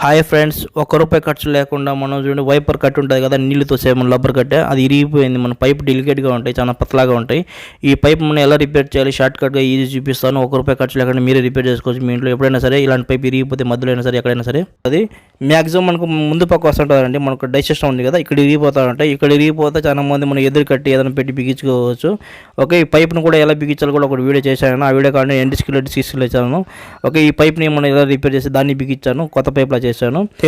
Hi friends, ₹1 ఖర్చు లేకుండా మనం చూడండి వైపర్ కట్ ఉంటుంది కదా, నీళ్ళతో సేమ్ రబ్బర్ కట్టే అది ఇరిగిపోయింది. మన పైప్ డెలికేట్గా ఉంటాయి, చాలా పతలాగా ఉంటాయి. ఈ పైప్ మనం ఎలా రిపేర్ చేయాలి షార్ట్కట్గా ఈజీ చూపిస్తాను. ₹1 ఖర్చు లేకుండా మీరే రిపేర్ చేసుకోవచ్చు మీ ఇంట్లో. ఎప్పుడైనా సరే ఇలాంటి పైప్ ఇరిగిపోతే మధ్యలో అయినా సరే ఎక్కడైనా సరే అది మ్యాక్సిమం మనకు ముందు పక్క వస్తుంటుందండి. మనకు డైజెషన్ ఉంది కదా, ఇక్కడ ఇరిగిపోతూ ఉంటాయి. ఇక్కడ ఇరిగిపోతే చాలా మంది మనం ఎదురు కట్టి ఏదైనా పెట్టి బిగించుకోవచ్చు. ఓకే, ఈ పైప్ను కూడా ఎలా బిగించాలి కూడా ఒక వీడియో చేశాను. ఆ వీడియో కానీ డిస్క్రిప్షన్లో ఇచ్చాను. ఓకే, ఈ పైప్ని మనం ఎలా రిపేర్ చేసి దాన్ని బిగించాను, కొత్త పైప్లా చేశాను.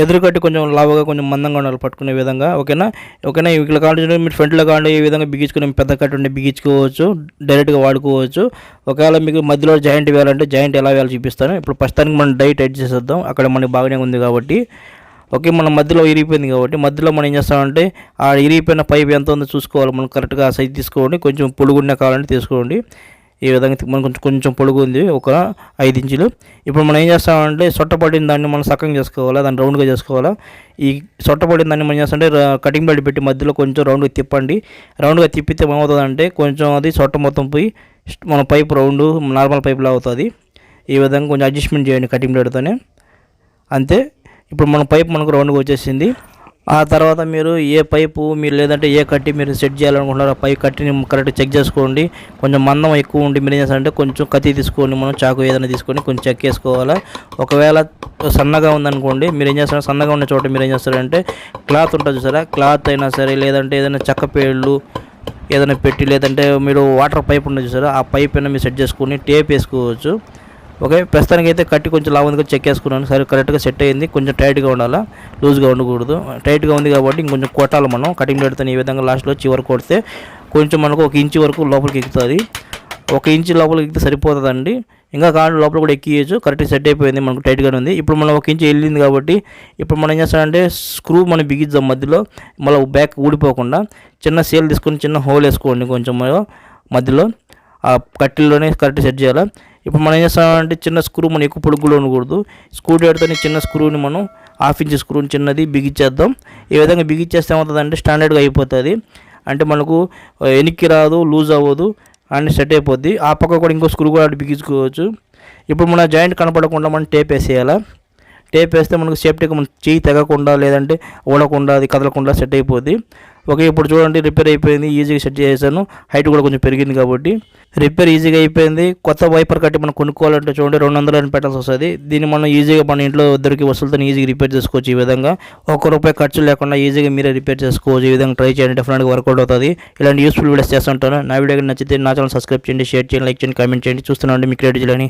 ఎదురు కట్టి కొంచెం లావుగా కొంచెం మందంగా ఉండాలి పట్టుకునే విధంగా. ఓకేనా, ఇక్కడ కావాలంటే మీరు ఫ్రంట్లో కావాలి ఈ విధంగా బిగించుకుని పెద్ద కట్టు ఉంటే బిగించుకోవచ్చు, డైరెక్ట్గా వాడుకోవచ్చు. ఒకవేళ మీకు మధ్యలో జాయింట్ వేయాలంటే జాయింట్ ఎలా వేయాలో చూపిస్తాను. ఇప్పుడు ప్రస్తుతానికి మనం టైట్ చేసేద్దాం, అక్కడ మనకి బాగానే ఉంది కాబట్టి. ఓకే, మనం మధ్యలో ఇరిగిపోయింది కాబట్టి మధ్యలో మనం ఏం చేస్తామంటే ఆ ఇరిగిపోయిన పైప్ ఎంత ఉందో చూసుకోవాలి. మనం కరెక్ట్గా సైజ్ తీసుకోండి, కొంచెం పొడుగున్న కావాలంటే తీసుకోండి. ఈ విధంగా మనం కొంచెం పొడుగు ఉంది, ఒక 5 ఇంచులు. ఇప్పుడు మనం ఏం చేస్తామంటే సొట్టపడిన దాన్ని మనం సక్కగా చేసుకోవాలా, దాన్ని రౌండ్గా చేసుకోవాలా. ఈ సొట్టపడిన దాన్ని మనం చేస్తామంటే కటింగ్ బెల్ట్ పెట్టి మధ్యలో కొంచెం రౌండ్గా తిప్పండి. రౌండ్గా తిప్పితే ఏమవుతుందంటే కొంచెం అది సొట్ట మొత్తం పోయి మన పైప్ రౌండ్ నార్మల్ పైప్లా అవుతుంది. ఈ విధంగా కొంచెం అడ్జస్ట్మెంట్ చేయండి కటింగ్ బెల్ట్తోనే, అంతే. ఇప్పుడు మన పైప్ మనకు రౌండ్గా వచ్చేసింది. ఆ తర్వాత మీరు ఏ పైపు మీరు లేదంటే ఏ కట్టి మీరు సెట్ చేయాలనుకుంటున్నారో ఆ పైప్ కట్టిని కరెక్ట్గా చెక్ చేసుకోండి. కొంచెం మందం ఎక్కువ ఉండి మీరు ఏం చేస్తారంటే కొంచెం కత్తి తీసుకోండి, మనం చాకు ఏదైనా తీసుకొని కొంచెం చెక్ చేసుకోవాలా. ఒకవేళ సన్నగా ఉందనుకోండి, మీరు ఏం చేస్తారు, సన్నగా ఉన్న చోట మీరు ఏం చేస్తారంటే క్లాత్ ఉంటుంది చూసారా, క్లాత్ అయినా సరే లేదంటే ఏదైనా చెక్క పేళ్ళు ఏదైనా పెట్టి లేదంటే మీరు వాటర్ పైప్ ఉంటుంది చూసారా, ఆ పైప్ అయినా మీరు సెట్ చేసుకొని టేప్ వేసుకోవచ్చు. ఓకే, ప్రస్తుతానికి అయితే కట్టి కొంచెం లావుగా చెక్ చేసుకున్నాను, సరే కరెక్ట్గా సెట్ అయింది. కొంచెం టైట్గా ఉండాలా, లూజ్గా ఉండకూడదు. టైట్గా ఉంది కాబట్టి ఇంకొంచెం కొట్టాలి మనం. కటింగ్ పెడితే ఈ విధంగా లాస్ట్లో చివరి కొడితే కొంచెం మనకు 1 ఇంచు వరకు లోపలికి ఎక్కుతుంది. 1 ఇంచు లోపలికి ఎక్కితే సరిపోతుందండి. ఇంకా కాళ్ళు లోపల కూడా ఎక్కియచ్చు. కరెక్ట్గా సెట్ అయిపోయింది, మనకు టైట్గానే ఉంది. ఇప్పుడు మనం 1 ఇంచు వెళ్ళింది కాబట్టి ఇప్పుడు మనం ఏం చేస్తామంటే స్క్రూ మనం బిగిద్దాం మధ్యలో, మళ్ళీ బ్యాక్ ఊడిపోకుండా. చిన్న సేల్ తీసుకొని చిన్న హోల్ వేసుకోండి కొంచెం మధ్యలో, ఆ కట్టిల్లోనే కరెక్ట్ సెట్ చేయాలి. ఇప్పుడు మనం ఏం చేస్తామంటే చిన్న స్క్రూ మనం ఎక్కువ పొడుగులో ఉండకూడదు. స్క్రూ డ్రైవర్తోని చిన్న స్క్రూని మనం 1/2 ఇంచ్ స్క్రూని చిన్నది బిగించేద్దాం. ఈ విధంగా బిగించేస్తే ఏమవుతుందంటే స్టాండర్డ్గా అయిపోతుంది. అంటే మనకు ఎనిక్కి రాదు, లూజ్ అవ్వదు, అన్నీ సెట్ అయిపోద్ది. ఆ పక్క కూడా ఇంకో స్క్రూ కూడా బిగించుకోవచ్చు. ఇప్పుడు మన జాయింట్ కనపడకుండా మనం టేప్ వేసేయాలి. టేప్ వేస్తే మనకు సేఫ్టీగా మన చెయ్యి తెగకుండా లేదంటే ఊడకుండా అది కదలకుండా సెట్ అయిపోద్ది. ఓకే, ఇప్పుడు చూడండి రిపేర్ అయిపోయింది, ఈజీగా సెట్ చేసాను. హైట్ కూడా కొంచెం పెరిగింది కాబట్టి రిపేర్ ఈజీగా అయిపోయింది. కొత్త వైపర్ కట్టి మనం కొనుక్కోవాలంటే చూడండి 200 పెట్టాల్సి వస్తుంది. దీన్ని మనం ఈజీగా మన ఇంట్లో దొరికి వస్తువులతో ఈజీగా రిపేర్ చేసుకోవచ్చు. ఈ విధంగా ₹1 ఖర్చు లేకుండా ఈజీగా మీరే రిపేర్ చేసుకోవచ్చు. ఈ విధంగా ట్రై చేయండి, డెఫినెట్గా వర్కౌట్ అవుతుంది. ఇలాంటి యూస్ఫుల్ వీడియోస్ చేస్తుంటాను. నా వీడియో నచ్చితే నా ఛానల్ సబ్స్క్రైబ్ చేయండి, షేర్ చేయండి, లైక్ చేయండి, కామెంట్ చేయండి. చూస్తున్నాండి మీ క్రియేటివ్ జర్నీ.